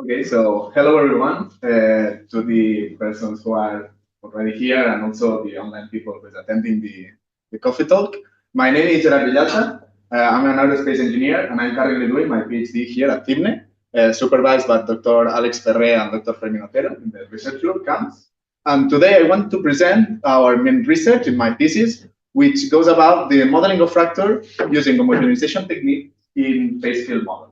Okay, so hello everyone, to the persons who are already here and also the online people who is attending the coffee talk. My name is Gerard Villalta. I'm an aerospace engineer and I'm currently doing my PhD here at CIMNE, supervised by Dr. Alex Ferrer and Dr. Fermin Otero in the research group camps. And today I want to present our main research in my thesis, which goes about the modeling of fracture using homogenization technique in phase field models.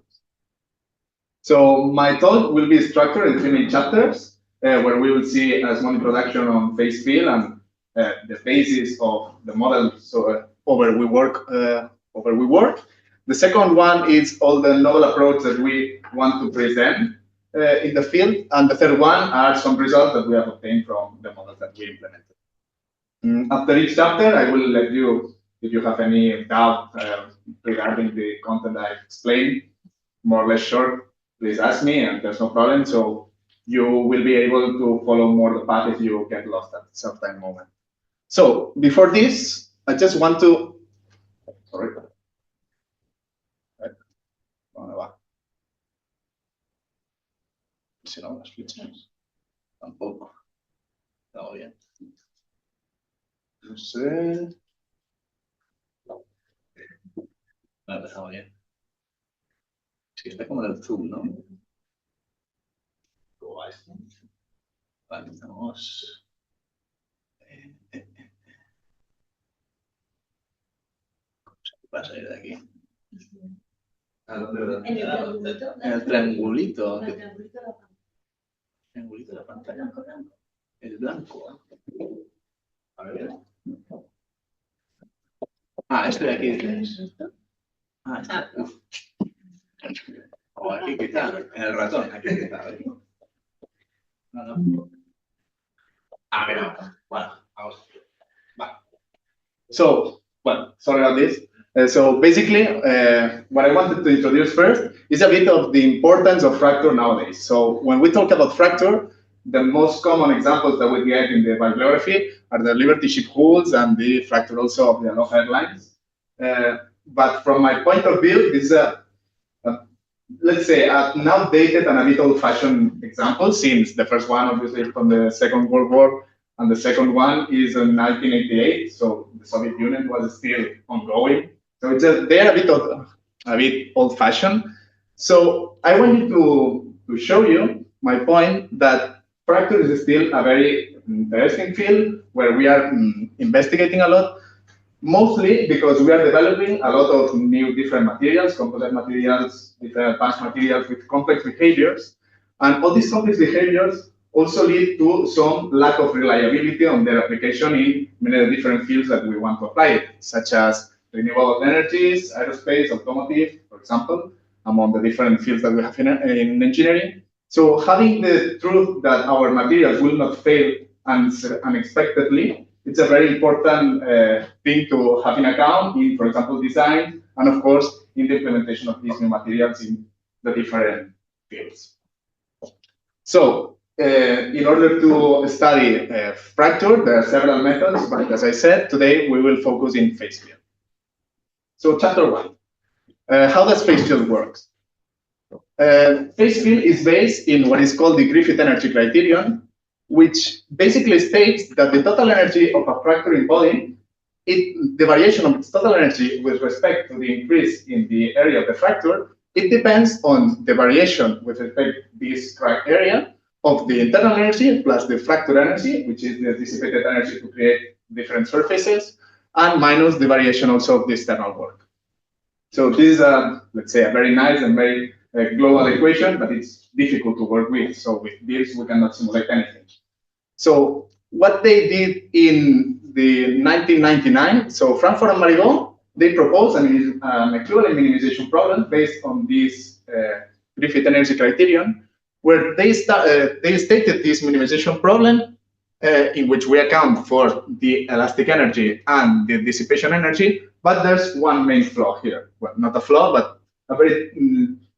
So my talk will be structured in 3 main chapters, where we will see a small introduction on phase field and the basis of the model. So over we work. The second one is all the novel approach that we want to present in the field, and the third one are some results that we have obtained from the models that we implemented. After each chapter, I will let you, if you have any doubt regarding the content I explained, more or less short, please ask me, and there's no problem. So you will be able to follow more the path if you get lost at some time moment. So before this, I just want to, sorry. Si no, las flechas tampoco. Todo bien. No sé. Me ha dejado bien. Sí, está como en el Zoom, ¿no? Vale, vamos. Va a salir de aquí. ¿A dónde? En el triangulito. El triangulito de la pantalla. El blanco. A ver. Ah, esto de aquí. Ah, esto. O aquí quizá, en el ratón, aquí quizá. No. Ah, mira, bueno, vamos. Vale. So, well, sorry about this. So basically, what I wanted to introduce first is a bit of the importance of fracture nowadays. So when we talk about fracture, the most common examples that we get in the bibliography are the Liberty ship hulls and the fracture also of the Aloha Airlines. But from my point of view, this is let's say, an outdated and a bit old-fashioned example, since the first one, obviously, from the Second World War, and the second one is in 1988, so the Soviet Union was still ongoing. So it's they're a bit old-fashioned. So I wanted to show you my point that fracture is still a very interesting field where we are investigating a lot, mostly because we are developing a lot of new different materials, composite materials, different advanced materials with complex behaviors. And all these complex behaviors also lead to some lack of reliability on their application in many different fields that we want to apply it, such as renewable energies, aerospace, automotive, for example, among the different fields that we have in engineering. So having the truth that our materials will not fail unexpectedly, it's a very important thing to have in account in, for example, design, and of course, in the implementation of these new materials in the different fields. So, in order to study fracture, there are several methods, but as I said, today we will focus in phase field. So, chapter 1. How does phase field work? Phase field is based in what is called the Griffith energy criterion, which basically states that the total energy of a fracturing body, the variation of its total energy with respect to the increase in the area of the fracture, it depends on the variation with respect to this crack area of the internal energy plus the fracture energy, which is the dissipated energy to create different surfaces, and minus the variation also of the external work. So this is, let's say, a very nice and very global equation, but it's difficult to work with. So with this, we cannot simulate anything. So what they did in the 1999, so Frankfurt and Marigot, they proposed an equivalent minimization problem based on this Griffith energy criterion, where they stated this minimization problem in which we account for the elastic energy and the dissipation energy, but there's one main flaw here. Well, not a flaw, but a very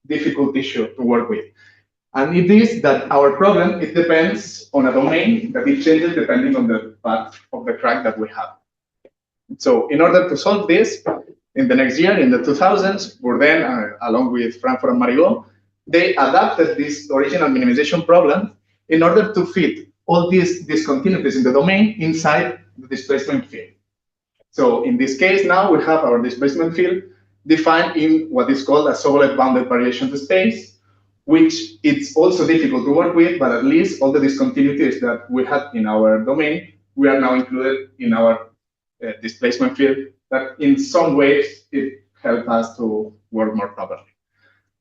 difficult issue to work with. And it is that our problem, it depends on a domain that it changes depending on the path of the crack that we have. So in order to solve this, in the next year, in the 2000s, Bourdain, along with Frankfurt and Marigot, they adapted this original minimization problem in order to fit all these discontinuities in the domain inside the displacement field. So in this case, now we have our displacement field defined in what is called a Sobolev bounded variation space, which it's also difficult to work with, but at least all the discontinuities that we had in our domain, we are now included in our displacement field, that in some ways it helps us to work more properly.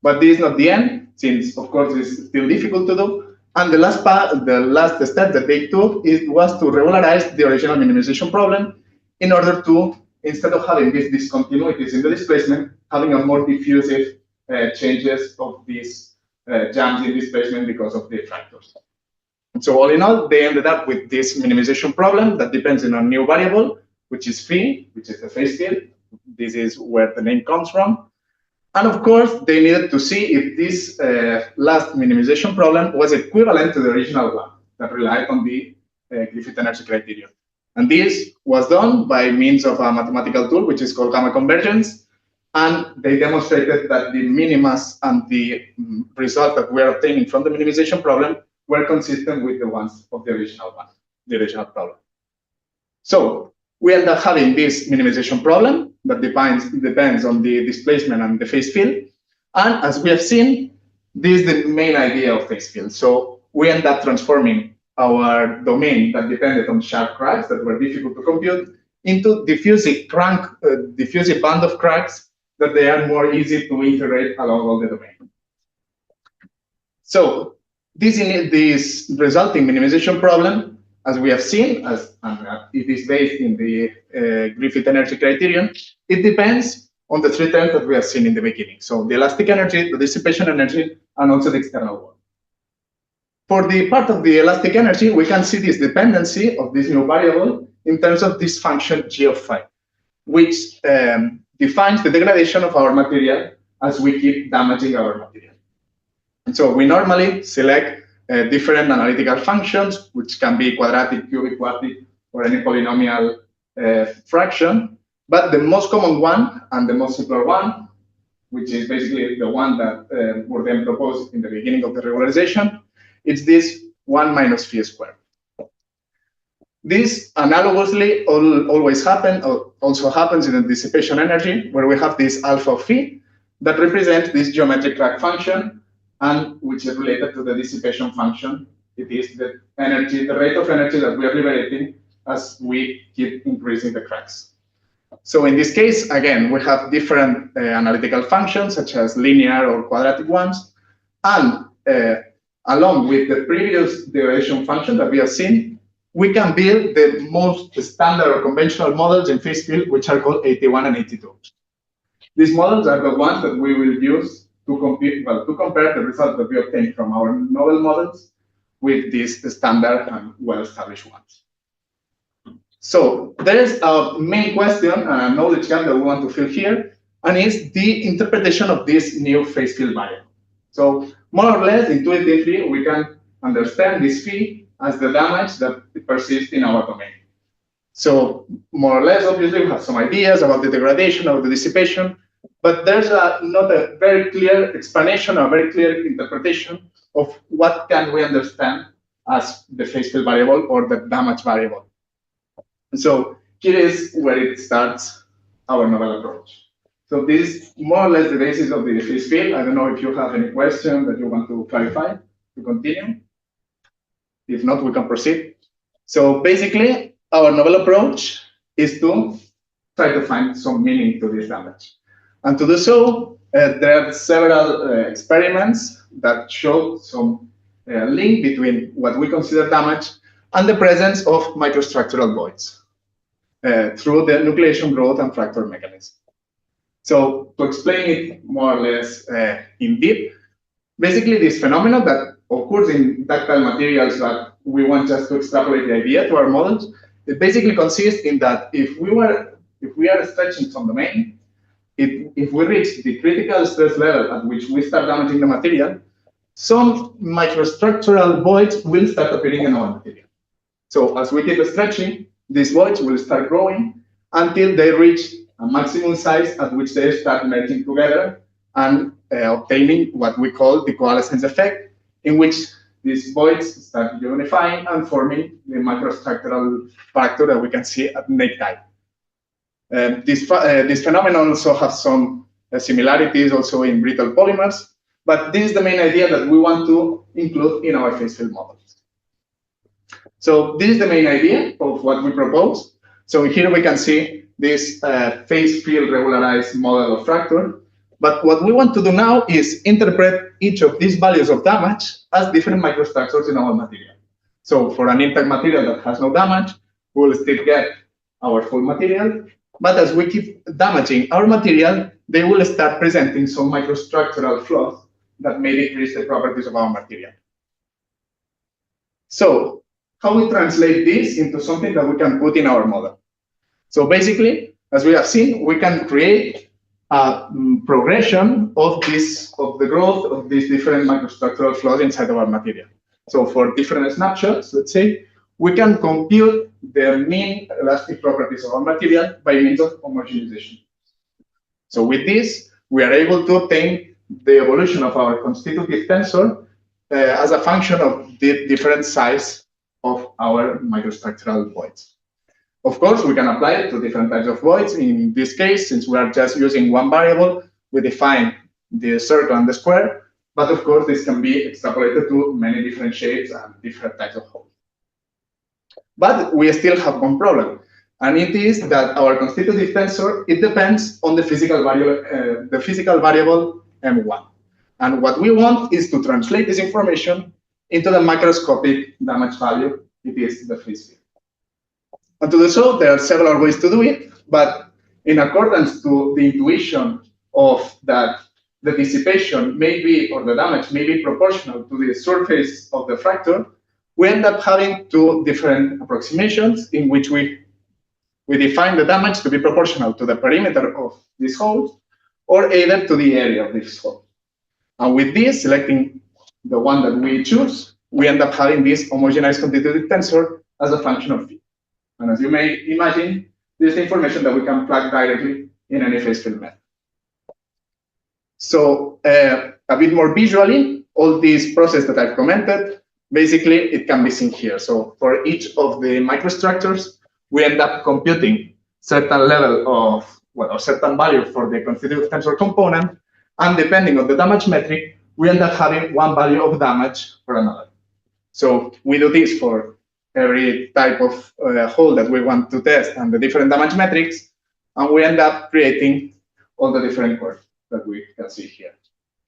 But this is not the end, since of course it's still difficult to do. And the last step that they took was to regularize the original minimization problem in order to, instead of having these discontinuities in the displacement, having a more diffusive changes of these jumps in displacement because of the factors. So all in all, they ended up with this minimization problem that depends on a new variable, which is phi, which is the phase field. This is where the name comes from. And of course, they needed to see if this last minimization problem was equivalent to the original one that relied on the Griffith energy criterion. And this was done by means of a mathematical tool, which is called gamma convergence. And they demonstrated that the minimas and the result that we are obtaining from the minimization problem were consistent with the ones of the original one, the original problem. So we end up having this minimization problem that depends on the displacement and the phase field. And as we have seen, this is the main idea of phase field. So we end up transforming our domain that depended on sharp cracks that were difficult to compute into diffusive band of cracks that they are more easy to integrate along all the domain. So this resulting minimization problem, as we have seen, it is based in the Griffith energy criterion, it depends on the three terms that we have seen in the beginning. So the elastic energy, the dissipation energy, and also the external world. For the part of the elastic energy, we can see this dependency of this new variable in terms of this function g of phi, which defines the degradation of our material as we keep damaging our material. And so we normally select different analytical functions, which can be quadratic, cubic, quartic, or any polynomial fraction. But the most common one and the most simpler one, which is basically the one that were then proposed in the beginning of the regularization, it's this 1 minus phi squared. This analogously also happens in the dissipation energy, where we have this alpha phi that represents this geometric crack function, and which is related to the dissipation function. It is the energy, the rate of energy that we are liberating as we keep increasing the cracks. So in this case, again, we have different analytical functions, such as linear or quadratic ones, and along with the previous derivation function that we have seen, we can build the most standard or conventional models in phase field, which are called 81 and 82. These models are the ones that we will use to compare the results that we obtain from our novel models with these standard and well-established ones. So there is a main question and a knowledge gap that we want to fill here, and is the interpretation of this new phase field variable. So more or less intuitively, we can understand this phi as the damage that persists in our domain. So more or less, obviously, we have some ideas about the degradation or the dissipation, but there's not a very clear explanation or a very clear interpretation of what can we understand as the phase field variable or the damage variable. So here is where it starts our novel approach. So this is more or less the basis of the phase field. I don't know if you have any question that you want to clarify to continue. If not, we can proceed. So basically, our novel approach is to try to find some meaning to this damage. And to do so, there are several experiments that show some link between what we consider damage and the presence of microstructural voids through the nucleation growth and fracture mechanism. So to explain it more or less in deep, basically this phenomenon that occurs in ductile materials that we want just to extrapolate the idea to our models, it basically consists in that if we are stretching some domain, if we reach the critical stress level at which we start damaging the material, some microstructural voids will start appearing in our material. So as we keep stretching, these voids will start growing until they reach a maximum size at which they start merging together and obtaining what we call the coalescence effect, in which these voids start unifying and forming the macrostructural factor that we can see at naked eye. This phenomenon also has some similarities also in brittle polymers, but this is the main idea that we want to include in our phase field models. So this is the main idea of what we propose. So here we can see this phase field regularized model of fracture. But what we want to do now is interpret each of these values of damage as different microstructures in our material. So for an intact material that has no damage, we will still get our full material. But as we keep damaging our material, they will start presenting some microstructural flaws that may decrease the properties of our material. So how we translate this into something that we can put in our model? So basically, as we have seen, we can create a progression of the growth of these different microstructural flaws inside of our material. So for different snapshots, let's say, we can compute the mean elastic properties of our material by means of homogenization. So with this, we are able to obtain the evolution of our constitutive tensor as a function of the different size of our microstructural voids. Of course, we can apply it to different types of voids. In this case, since we are just using one variable, we define the circle and the square. But of course, this can be extrapolated to many different shapes and different types of holes. But we still have one problem, and it is that our constitutive tensor, it depends on the physical variable M1. And what we want is to translate this information into the macroscopic damage value. It is the phase field. And to do so, there are several ways to do it, but in accordance to the intuition of that the dissipation may be, or the damage may be proportional to the surface of the fracture, we end up having two different approximations in which we define the damage to be proportional to the perimeter of this hole, or either to the area of this hole. And with this, selecting the one that we choose, we end up having this homogenized constitutive tensor as a function of phi. And as you may imagine, this is the information that we can plug directly in any phase field method. So a bit more visually, all this process that I've commented, basically it can be seen here. So for each of the microstructures, we end up computing certain level of, well, a certain value for the constitutive tensor component, and depending on the damage metric, we end up having one value of damage for another. So we do this for every type of hole that we want to test and the different damage metrics, and we end up creating all the different curves that we can see here.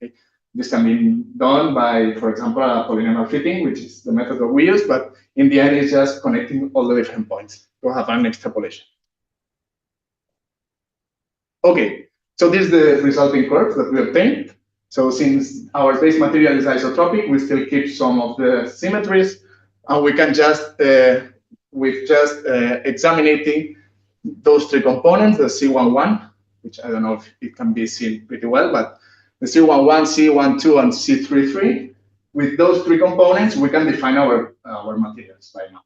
Okay. This can be done by, for example, a polynomial fitting, which is the method that we use, but in the end, it's just connecting all the different points to have an extrapolation. Okay, so this is the resulting curve that we obtained. So since our base material is isotropic, we still keep some of the symmetries, and we can just, with just examining those three components, the C11, which I don't know if it can be seen pretty well, but the C11, C12, and C33, with those three components, we can define our materials by now.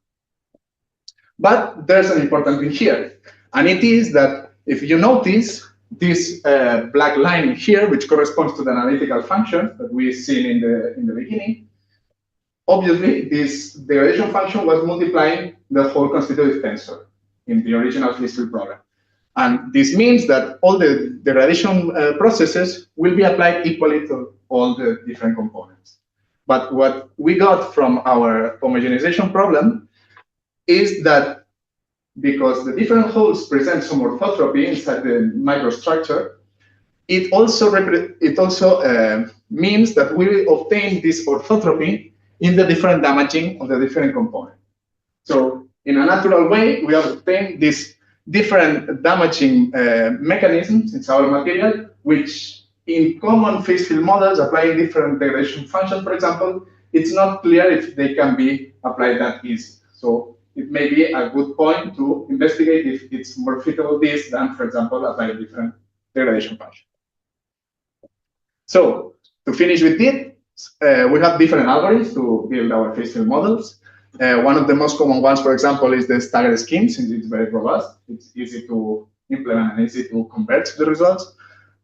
But there's an important thing here, and it is that if you notice, this black line here, which corresponds to the analytical function that we've seen in the beginning, obviously this degradation function was multiplying the whole constitutive tensor in the original phase field problem. And this means that all the degradation processes will be applied equally to all the different components. But what we got from our homogenization problem is that because the different holes present some orthotropy inside the microstructure, it also means that we obtain this orthotropy in the different damaging of the different components. So in a natural way, we have obtained this different damaging mechanisms in our material, which in common phase field models applying different degradation functions, for example, it's not clear if they can be applied that easy. So it may be a good point to investigate if it's more feasible this than, for example, apply a different degradation function. So to finish with this, we have different algorithms to build our phase field models. One of the most common ones, for example, is the staggered scheme, since it's very robust. It's easy to implement and easy to convert the results.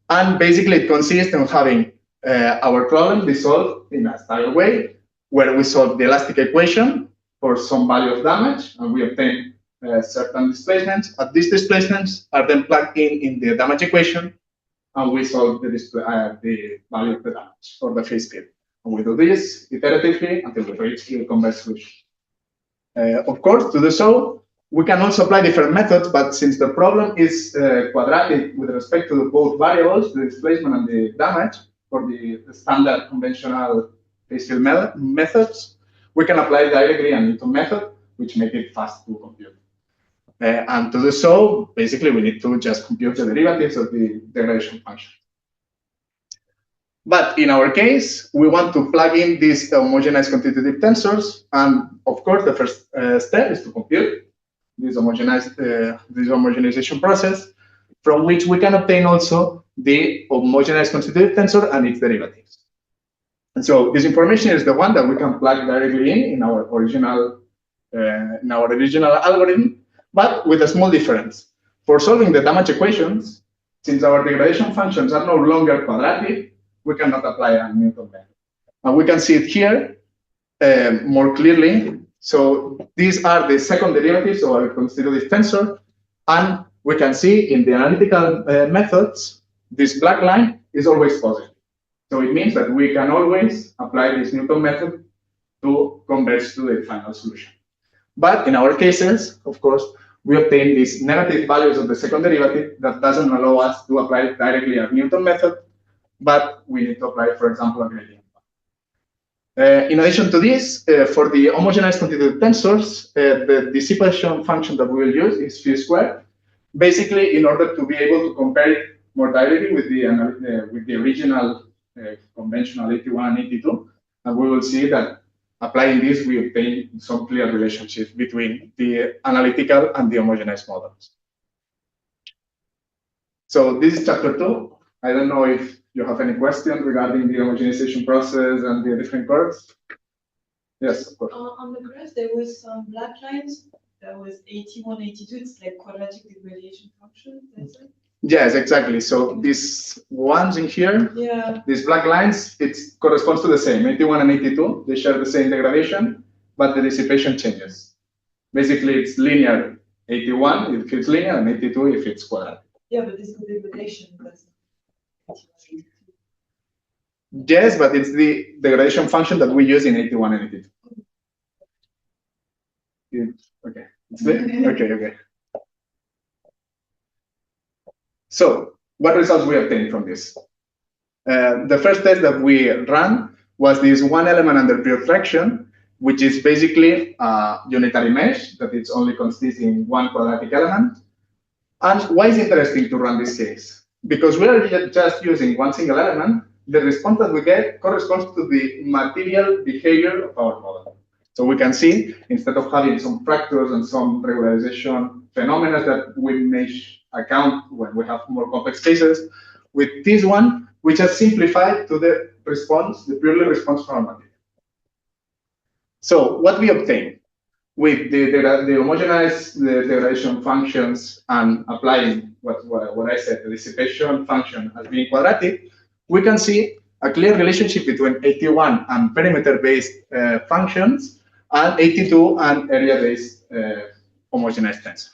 And basically, it consists in having our problem is solved in a style way, where we solve the elastic equation for some value of damage, and we obtain certain displacements. And these displacements are then plugged in the damage equation, and we solve the value of the damage or the phase field. And we do this iteratively until we reach the converged solution. Of course, to do so, we can also apply different methods, but since the problem is quadratic with respect to both variables, the displacement and the damage, for the standard conventional phase field methods, we can apply directly a Newton method, which makes it fast to compute. And to do so, basically, we need to just compute the derivatives of the degradation function. But in our case, we want to plug in these homogenized constitutive tensors. And of course, the first step is to compute this homogenization process, from which we can obtain also the homogenized constitutive tensor and its derivatives. And so this information is the one that we can plug directly in our original algorithm, but with a small difference. For solving the damage equations, since our degradation functions are no longer quadratic, we cannot apply a Newton method. And we can see it here more clearly. So these are the second derivatives of our constitutive tensor. And we can see in the analytical methods, this black line is always positive. So it means that we can always apply this Newton method to converge to the final solution. But in our cases, of course, we obtain these negative values of the second derivative that doesn't allow us to apply directly a Newton method, but we need to apply, for example, a gradient. In addition to this, for the homogenized constitutive tensors, the dissipation function that we will use is phi squared, basically in order to be able to compare it more directly with the original conventional 81 and 82. And we will see that applying this, we obtain some clear relationships between the analytical and the homogenized models. So this is chapter 2. I don't know if you have any questions regarding the homogenization process and the different curves. Yes, of course. On the graph, there was some black lines. That was 81, 82. It's like quadratic degradation function. That's it. Yes, exactly. So these ones in here, these black lines, it corresponds to the same, 81 and 82. They share the same degradation, but the dissipation changes. Basically, it's linear 81 if it's linear, and 82 if it's quadratic. Yeah, but this is the degradation. Yes, but it's the degradation function that we use in 81 and 82. Okay. Okay. So, what results we obtained from this? The first test that we ran was this one element under pure fraction, which is basically a unitary mesh that it's only consisting one quadratic element. And why is it interesting to run this case? Because we are just using one single element, the response that we get corresponds to the material behavior of our model. So we can see, instead of having some fractures and some regularization phenomena that we may account when we have more complex cases, with this one, we just simplify to the response, the purely response from our material. So what we obtain with the homogenized degradation functions and applying what I said, the dissipation function as being quadratic, we can see a clear relationship between 81 and perimeter-based functions and 82 and area-based homogenized tensors.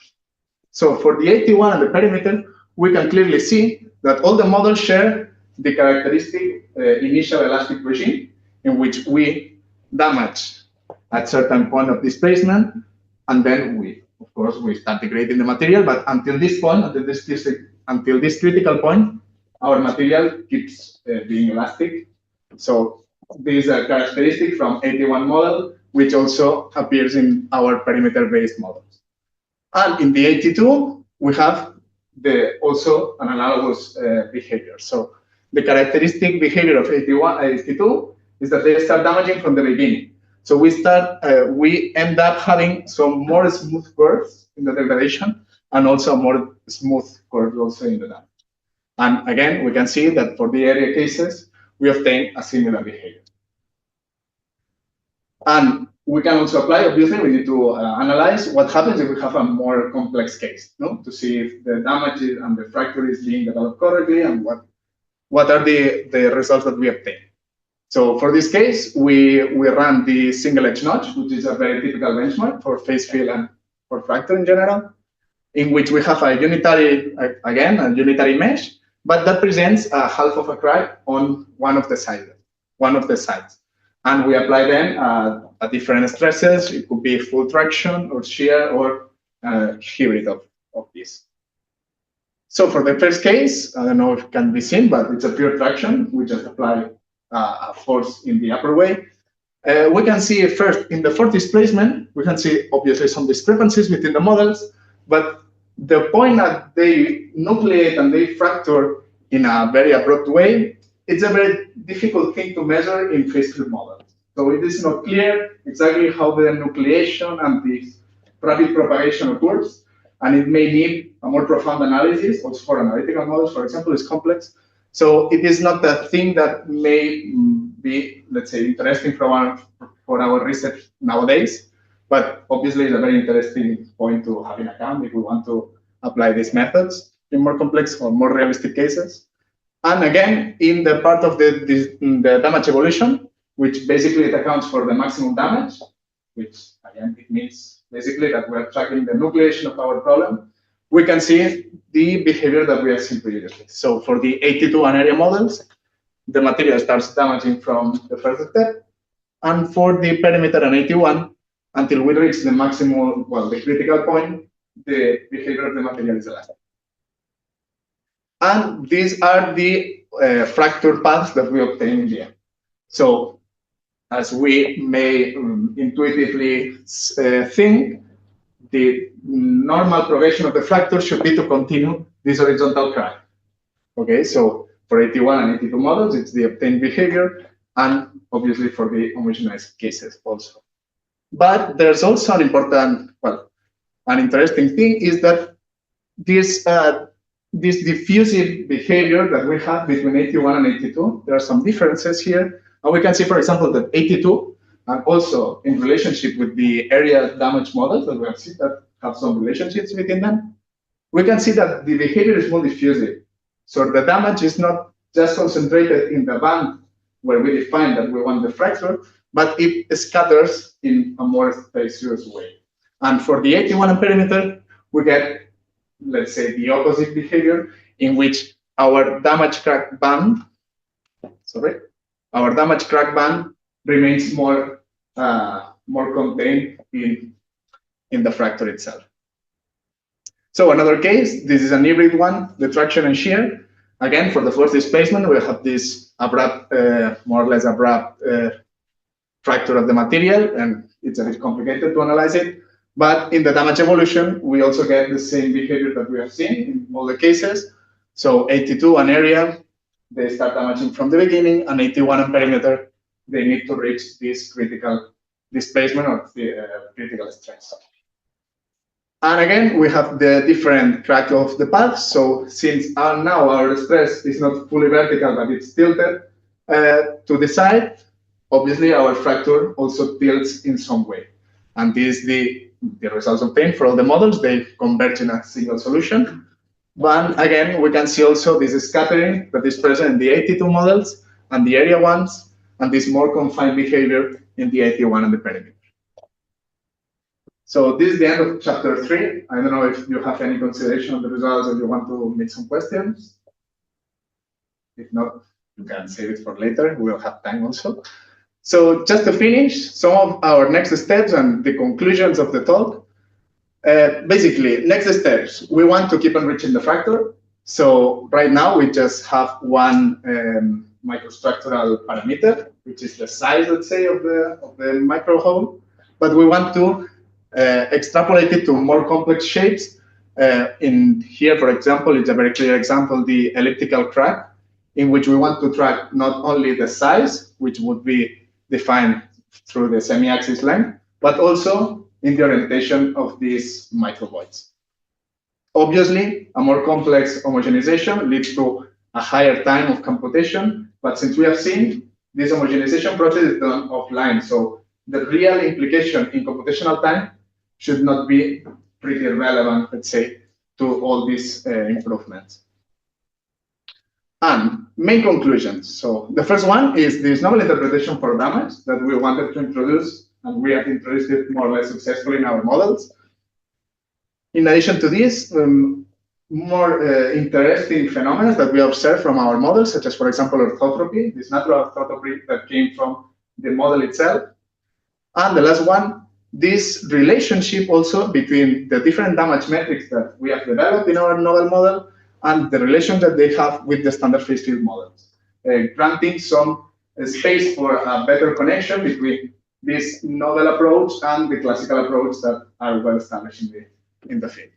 So for the 81 and the perimeter, we can clearly see that all the models share the characteristic initial elastic regime in which we damage at certain point of displacement, and then we start degrading the material. But until this point, until this critical point, our material keeps being elastic. So this is a characteristic from 81 model, which also appears in our perimeter-based models. And in the 82, we have also an analogous behavior. So the characteristic behavior of 82 is that they start damaging from the beginning. So we end up having some more smooth curves in the degradation and also more smooth curves also in the damage. And again, we can see that for the area cases, we obtain a similar behavior. And we can also apply, obviously, we need to analyze what happens if we have a more complex case, no? To see if the damage and the fracture is being developed correctly and what what are the results that we obtain. So for this case, we run the single edge notch, which is a very typical benchmark for phase field and for fractal in general, in which we have a unitary, again, a unitary mesh, but that presents a half of a crack on one of the sides. And we apply then at different stresses. It could be full traction or shear or hybrid of this. So for the first case, I don't know if it can be seen, but it's a pure traction. We just apply a force in the upper way. We can see first in the force displacement, we can see obviously some discrepancies between the models, but the point that they nucleate and they fracture in a very abrupt way, it's a very difficult thing to measure in phase field models. So it is not clear exactly how the nucleation and the rapid propagation occurs, and it may need a more profound analysis. Also for analytical models, for example, is complex. So it is not a thing that may be, let's say, interesting for our research nowadays, but obviously it's a very interesting point to have in account if we want to apply these methods in more complex or more realistic cases. And again, in the part of the damage evolution, which basically it accounts for the maximum damage, which again, it means basically that we're tracking the nucleation of our problem, we can see the behavior that we have seen previously. So for the 82 and area models, the material starts damaging from the first step. And for the perimeter and 81, until we reach the maximum, well, the critical point, the behavior of the material is elastic. And these are the fracture paths that we obtain in the end. So as we may intuitively think, the normal progression of the fracture should be to continue this horizontal crack. Okay, so for 81 and 82 models, it's the obtained behavior, and obviously for the homogenized cases also. But there's also an important, well, an interesting thing is that this diffusive behavior that we have between 81 and 82, there are some differences here. And we can see, for example, that 82, and also in relationship with the area damage models that we have seen that have some relationships between them, we can see that the behavior is more diffusive. So the damage is not just concentrated in the band where we define that we want the fracture, but it scatters in a more spacious way. And for the 81 and perimeter, we get, let's say, the opposite behavior in which our damage crack band, remains more contained in the fracture itself. So another case, this is an hybrid one, the traction and shear. Again, for the force displacement, we have this abrupt, more or less abrupt fracture of the material, and it's a bit complicated to analyze it. But in the damage evolution, we also get the same behavior that we have seen in all the cases. So 82 and area, they start damaging from the beginning, and 81 and perimeter, they need to reach this critical displacement or critical stress. And again, we have the different crack of the path. So since now our stress is not fully vertical, but it's tilted to the side, obviously our fracture also tilts in some way. And this is the results obtained for all the models. They converge in a single solution. But again, we can see also this scattering that is present in the 82 models and the area ones, and this more confined behavior in the 81 and the perimeter. So this is the end of chapter 3. I don't know if you have any consideration on the results or you want to make some questions. If not, you can save it for later. We will have time also. So just to finish, some of our next steps and the conclusions of the talk. Basically, next steps, we want to keep enriching the fracture. So right now we just have one microstructural parameter, which is the size, let's say, of the micro hole. But we want to extrapolate it to more complex shapes. In here, for example, it's a very clear example, the elliptical crack, in which we want to track not only the size, which would be defined through the semi-axis length, but also in the orientation of these microvoids. Obviously, a more complex homogenization leads to a higher time of computation, but since we have seen, this homogenization process is done offline, so the real implication in computational time should not be pretty relevant, let's say, to all these improvements. And main conclusions. So the first one is this novel interpretation for damage that we wanted to introduce, and we have introduced it more or less successfully in our models. In addition to this, more interesting phenomena that we observe from our models, such as, for example, orthotropy, this natural orthotropy that came from the model itself. And the last one, this relationship also between the different damage metrics that we have developed in our novel model and the relation that they have with the standard phase field models, granting some space for a better connection between this novel approach and the classical approach that are well established in the field.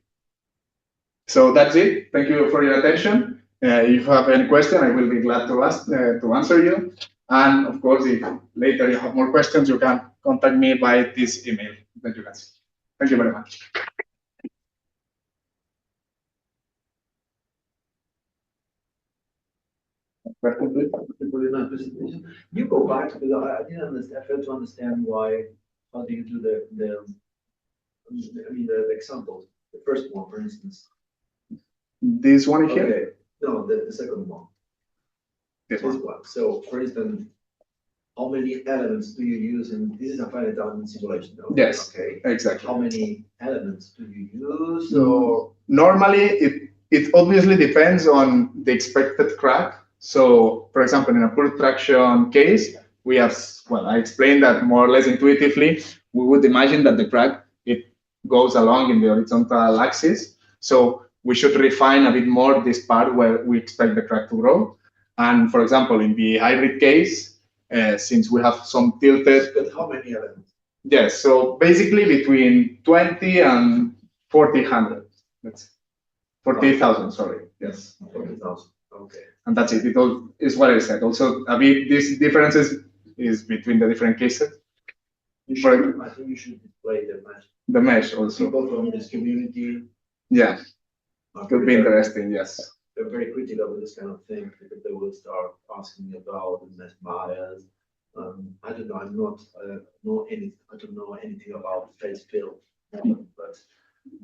So that's it. Thank you for your attention. If you have any question, I will be glad to answer you. And of course, if later you have more questions, you can contact me by this email that you can see. Thank you very much. Really nice presentation. You go back because I didn't understand. I failed to understand why. How do you do the examples? The first one, for instance. This one here? Okay. No, the second one. This one. So, for instance, how many elements do you use? And this is a finite element simulation. No? Yes. Okay. Exactly. How many elements do you use? Or normally, it obviously depends on the expected crack. So, for example, in a pure traction case, we have, well, I explained that more or less intuitively. We would imagine that the crack, it goes along in the horizontal axis. So we should refine a bit more this part where we expect the crack to grow. And for example, in the hybrid case, since we have some tilted. But how many elements? Yes, so basically between 20 and 40,000. Let's 40,000, sorry. Yes. 40,000. Okay. And that's it. It all is what I said. Also, a bit these differences is between the different cases. I think you should display the mesh. The mesh also. People from this community. Yeah. Could be interesting, yes. They're very critical of this kind of thing because they will start asking me about the mesh bias. I don't know. I'm not I don't know anything about phase field, but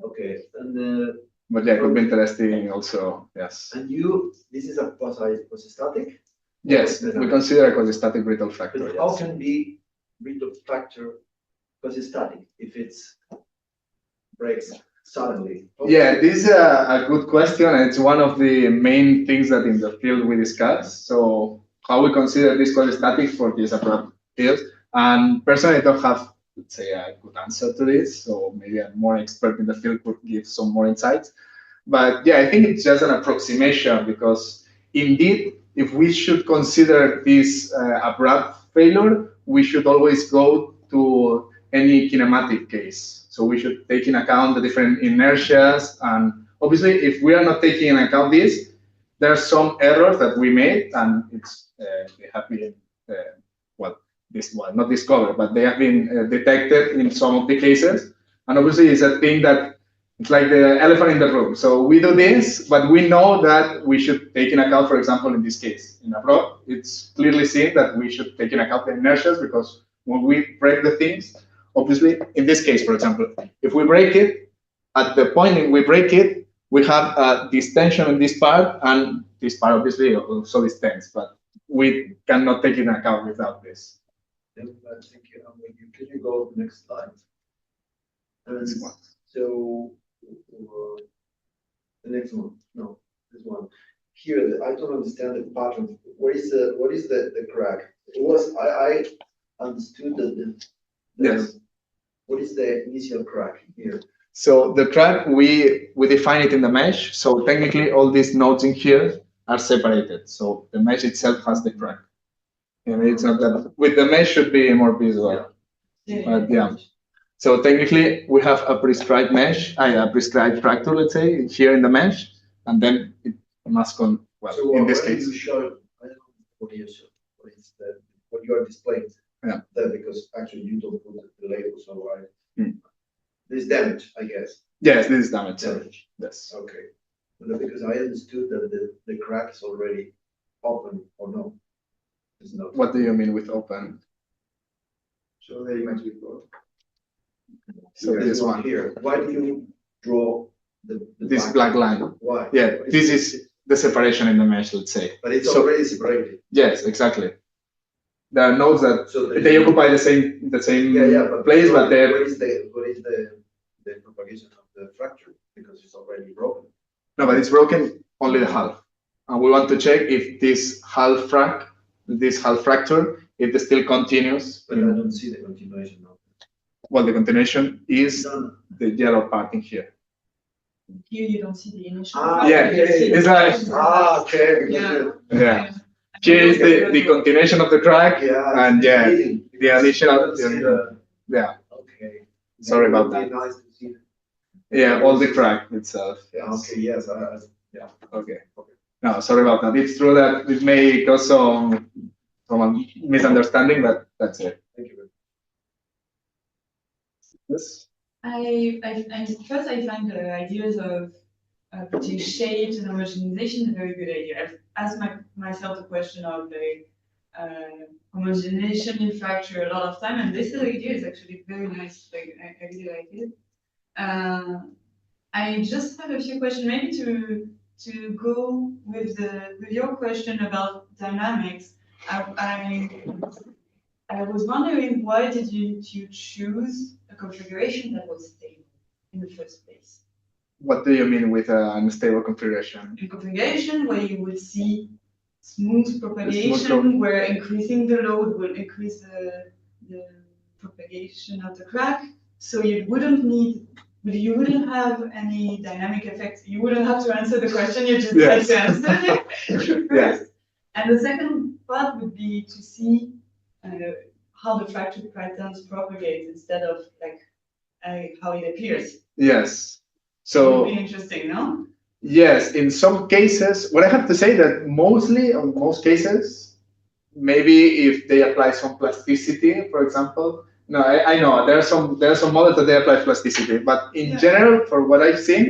okay. And but yeah, it could be interesting also. Yes. And this is a quasi-static. Yes, we consider a quasi-static brittle fracture. But how can be brittle fracture quasi-static if it breaks suddenly? Yeah, this is a good question. It's one of the main things that in the field we discuss. So how we consider this quasi-static for this approach field. And personally, I don't have, let's say, a good answer to this. So maybe a more expert in the field could give some more insights. But yeah, I think it's just an approximation because indeed, if we should consider this abrupt failure, we should always go to any kinematic case. So we should take in account the different inertias. And obviously, if we are not taking in account this, there are some errors that we made, and they have been, not discovered, but they have been detected in some of the cases. And obviously, it's a thing that it's like the elephant in the room. So we do this, but we know that we should take in account, for example, in this case, in abroad, it's clearly seen that we should take in account the inertias because when we break the things, obviously, in this case, for example, if we break it, at the point when we break it, we have this tension in this part, and this part obviously also is tense, but we cannot take it in account without this. Thank you. Can you go to the next slide? So the next one, no, this one. Here, I don't understand the pattern. What is the crack? It was I understood that yes. What is the initial crack here? So the crack we define it in the mesh. So technically, all these nodes in here are separated. So the mesh itself has the crack, and it's not that. With the mesh should be more visual. But yeah. So technically, we have a prescribed mesh, a prescribed fracture, let's say, here in the mesh, and then it must go, well, so in this case. You show, I don't know what what you are displaying. Yeah. There, because actually you don't put the label, so there's damage, I guess. Yes, this is damage. Yes. Okay. Because I understood that the crack is already open, or no? It's not. What do you mean with open? Show the image before. So this one here. Why do you draw this black line? Why? Yeah, this the separation in the mesh, let's say. But it's So- already separated. Yes, exactly. There are nodes that So they occupy the same but place, but they're what is the propagation of the fracture? Because it's already broken. no, but it's broken only the half. And we want to check if this half fracture, if it still continues. But I don't see the continuation of it. Well, the continuation is No. the yellow part in here. Here you don't see the initial. Ah, fracture, yeah, you see it's the like- fracture. okay. Yeah. Yeah. Here is the continuation of the crack, Yeah. and yeah, It's the additional. Yeah, Okay. sorry about It would be that. nice to see. Yeah, all the crack itself. Yeah, okay, yes, Okay. No, sorry about that. It's true that it may cause some misunderstanding, but that's it. thank you. Yes. First I find the ideas of putting shapes and homogenization a very good idea. I've asked myself the question of the homogenization in fracture a lot of time, and this idea is actually very nice. Like, I really like it. I just have a few questions, maybe to go with your question about dynamics. I was wondering, why did you choose a configuration that was stable in the first place? What do you mean with an unstable configuration? A configuration where you would see smooth propagation, pro- where increasing the load will increase the propagation of the crack. So you wouldn't have any dynamic effects. You wouldn't have to answer the question, you just had to answer it. Yes. And the second part would be to see how the fracture patterns propagate instead of like how it appears. Yes. It So would be interesting, no? yes, in some cases, what I have to say that mostly, on most cases, maybe if they apply some plasticity, for example. No, I know there are some models that they apply plasticity, but in Yeah. general, for what I've seen,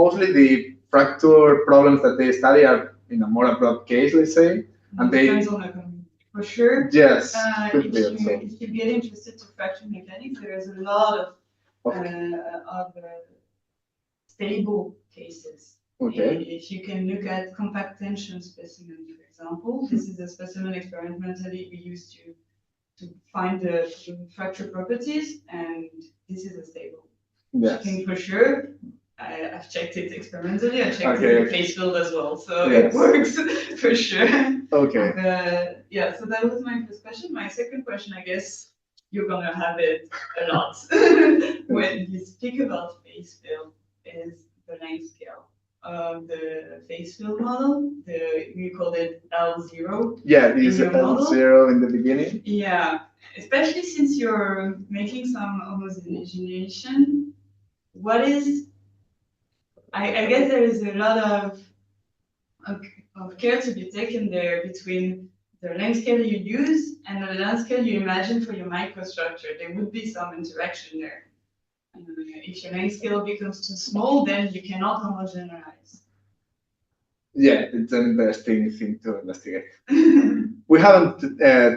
mostly the fracture problems that they study are in a more abrupt case, let's say, and they Depends on the community. For sure. yes, If could be also. you get interested to fracture mechanics, there is a lot of stable cases. Okay. If you can look at compact tension specimen, for example, this is a specimen experimentally we used to find the fracture properties, and this is a stable Yes. thing for sure. I've checked it experimentally. I checked Okay. it in phase field as well, so Yes. it works for sure. Okay. Yeah, so that was my first question. My second question, I guess you're gonna have it a lot when you speak about phase field, is the length scale of the phase field model. We called it L0. Yeah, these In your model? L0 in the beginning. Yeah, especially since you're making some homogenization. What is, I guess there is a lot of care to be taken there between the length scale you use and the length scale you imagine for your microstructure. There would be some interaction there. If your length scale becomes too small, then you cannot homogenize. Yeah, it's an interesting thing to investigate. We haven't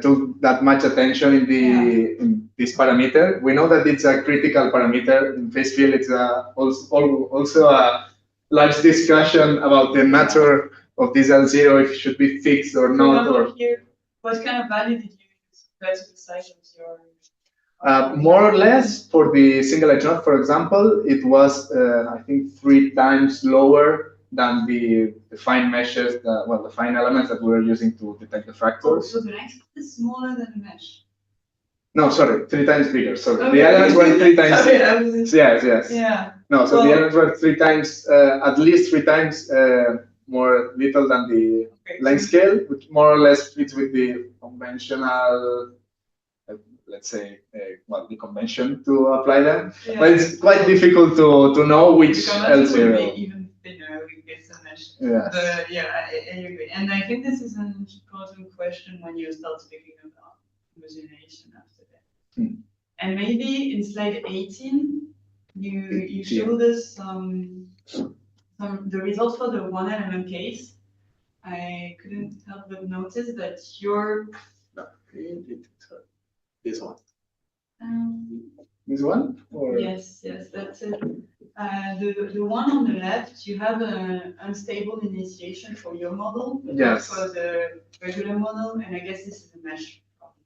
took that much attention in this parameter. We know that it's a critical parameter in phase field. It's also a large discussion about the nature of this L0, if it should be fixed or not. Or Here, what kind of value did you use compared to the size of your? more or less for the single edge knot, for example, it was I think 3 times lower than the fine meshes, the fine elements that we were using to detect the fractures. So the length is smaller than the mesh. No, sorry, 3 times bigger. Sorry, Okay. the elements were 3 times. Sorry, I was- Yes. Yeah. No, so the Well- elements were 3 times, at least 3 times more little than the Okay. length scale, which more or less fits with the conventional, let's say, the convention to apply them. Yeah. But it's quite difficult to know which The convention would L0. be even thinner with this mesh. Yes. But yeah, I agree. And I think this is an important question when you start speaking about homogenization after that. And maybe in slide 18, you showed us the results for the one element case. I couldn't help but notice that your This one. This one? Or? Yes, that's it. The one on the left, you have an unstable initiation for your model, but not Yes. for the regular model, and I guess this is a mesh problem.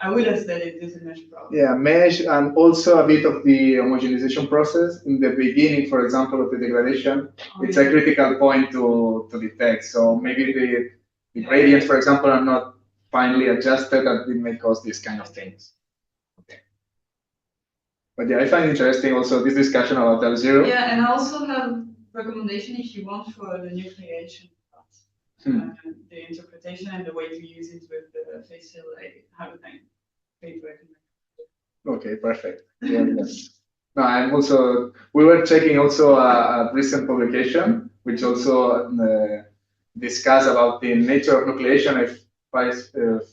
I would have said it is a mesh problem. Yeah, mesh, and also a bit of the homogenization process in the beginning, for example, of the degradation. It's a critical point to detect. So maybe the gradients, for example, are not finely adjusted, and it may cause these kind of things. But yeah, I find interesting also this discussion about L0. Yeah, and I also have recommendation if you want for the nucleation part, the interpretation and the way to use it with the phase field. I have a great recommend. Okay, perfect. Yeah, yes. No, I'm also. We were checking also a recent publication which also discuss about the nature of nucleation. If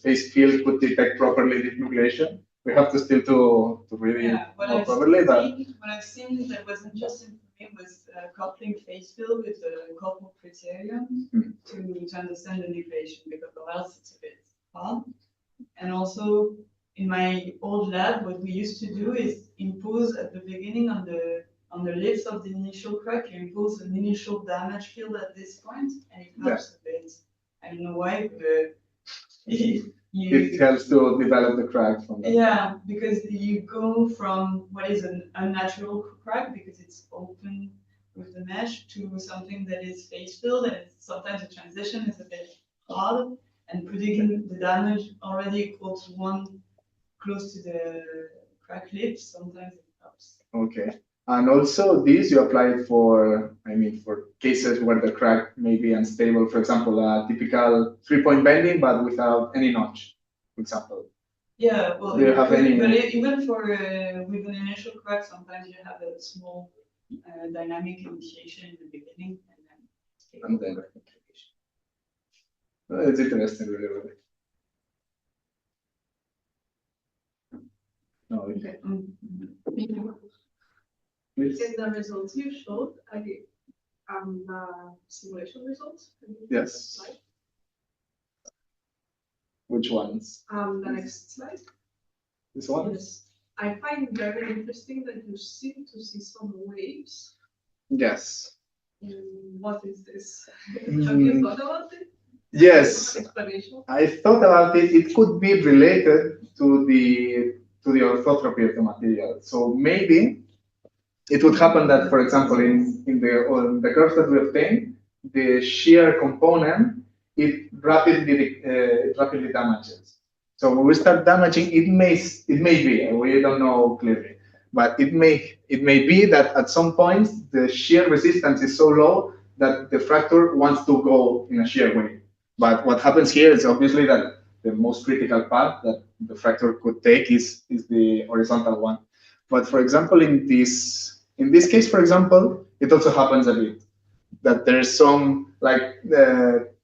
phase field could detect properly the nucleation. We have to still to really know properly. What I've seen that was interesting for me was coupling phase field with the couple criterion to understand the nucleation, because else it's a bit hard. And also in my old lab, what we used to do is impose at the beginning on the lips of the initial crack, you impose an initial damage field at this point, and it helps a bit. I don't know why, but it helps to develop the crack from that. Yeah, because you go from what is an unnatural crack because it's open with the mesh to something that is phase filled, and sometimes the transition is a bit hard, and predicting the damage already equal to one close to the crack lips, sometimes it helps. Okay. And also this you apply for, for cases where the crack may be unstable. For example, a typical 3-point bending, but without any notch, for example. Yeah, well, do you have any? But even for with an initial crack, sometimes you have a small dynamic initiation in the beginning, and then it's interesting, really. No, okay. Please. In the results you showed, the simulation results. Yes. Slide. Which ones? The next slide. This one? Yes. I find very interesting that you seem to see some waves. Yes. What is this? Have you thought about it? Yes. Explanation? I thought about it. It could be related to the orthotropy of the material. So maybe it would happen that, for example, in the curves that we obtain, the shear component it rapidly damages. So when we start damaging, it may be, we don't know clearly, but it may be that at some point the shear resistance is so low that the fracture wants to go in a shear way. But what happens here is obviously that the most critical path that the fracture could take is the horizontal one. But for example, in this case, for example, it also happens a bit that there's some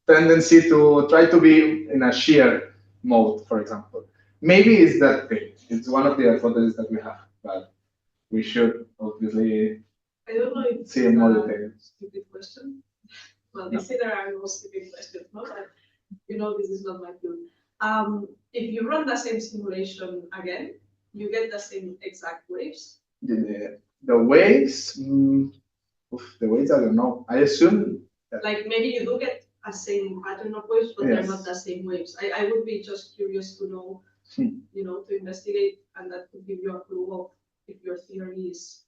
tendency to try to be in a shear mode, for example. Maybe it's that thing. It's one of the hypotheses that we have, but we should obviously see more details. Stupid question. Well, they say there are no stupid questions, no? But this is not my field. If you run the same simulation again, you get the same exact waves. The waves, the waves, I don't know. I assume that maybe you do get a same pattern of waves, but yes. They're not the same waves. I would be just curious to know, to investigate, and that could give you a clue of if your theory is.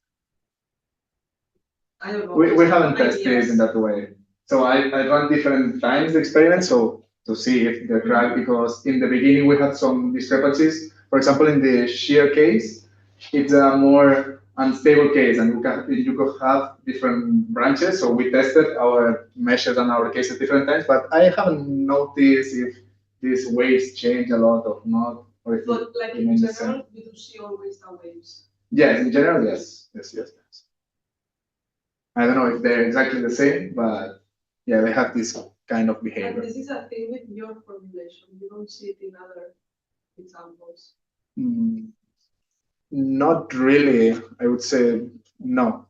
I don't know. We haven't tested it in that way. So I run different times the experiment to see if the crack, because in the beginning we had some discrepancies. For example, in the shear case, it's a more unstable case, and you could have different branches. So we tested our meshes and our case at different times, but I haven't noticed if these waves change a lot or not. Or if but in general, you do see always the waves. Yes, in general, yes. I don't know if they're exactly the same, but yeah, they have this kind of behavior. And this is a thing with your formulation. You don't see it in other examples. Not really. I would say no.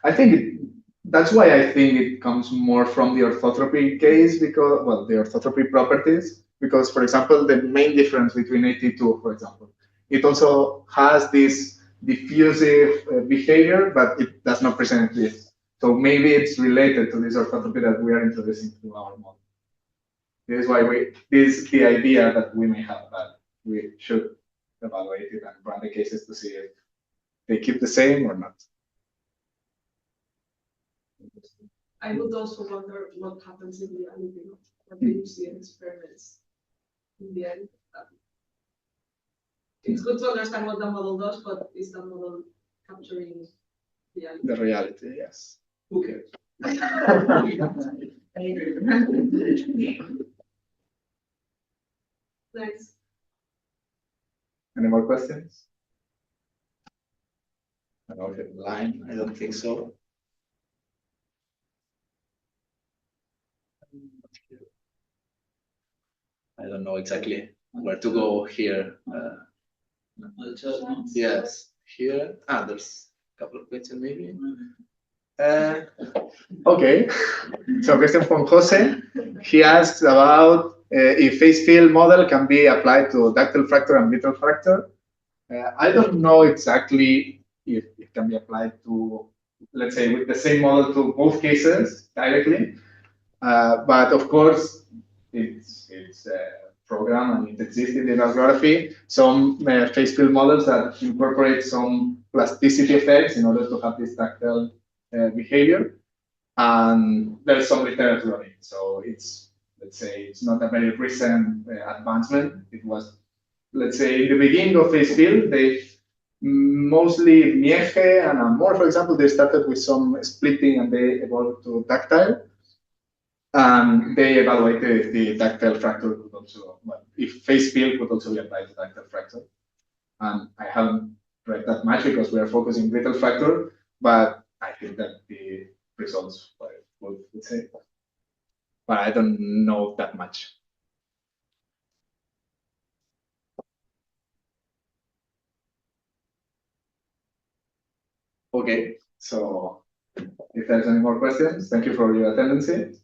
I think that's why I think it comes more from the orthotropy case, because, well, the orthotropy properties, because, for example, the main difference between 82, for example, it also has this diffusive behavior, but it does not present this. So maybe it's related to this orthotopy that we are introducing to our model. This is why this is the idea that we may have, that we should evaluate it and run the cases to see if they keep the same or not. I would also wonder what happens in the end, you know, what do you see in experiments in the end. It's good to understand what the model does, but is the model capturing reality? The reality, yes. Who cares? Next. Any more questions? I don't know if it's line. I don't think so. I don't know exactly where to go here. Yes, here. There's a couple of questions maybe. Okay. So question from Jose. He asks about if phase field model can be applied to ductile fracture and brittle fracture. I don't know exactly if it can be applied to, let's say, with the same model to both cases directly. But of course, it's a program and it exists in the orthography. Some phase field models that incorporate some plasticity effects in order to have this tactile behavior. And there's some literature on it. So it's, let's say, it's not a very recent advancement. It was, let's say, in the beginning of phase field, they mostly Miege and Amor, for example, they started with some splitting and they evolved to tactile. And they evaluated if the tactile fracture could also, well, if phase field could also be applied to tactile fracture. And I haven't read that much because we are focusing brittle fracture, but I think that the results were good, let's say. But I don't know that much. Okay, so if there's any more questions, thank you for your attendance.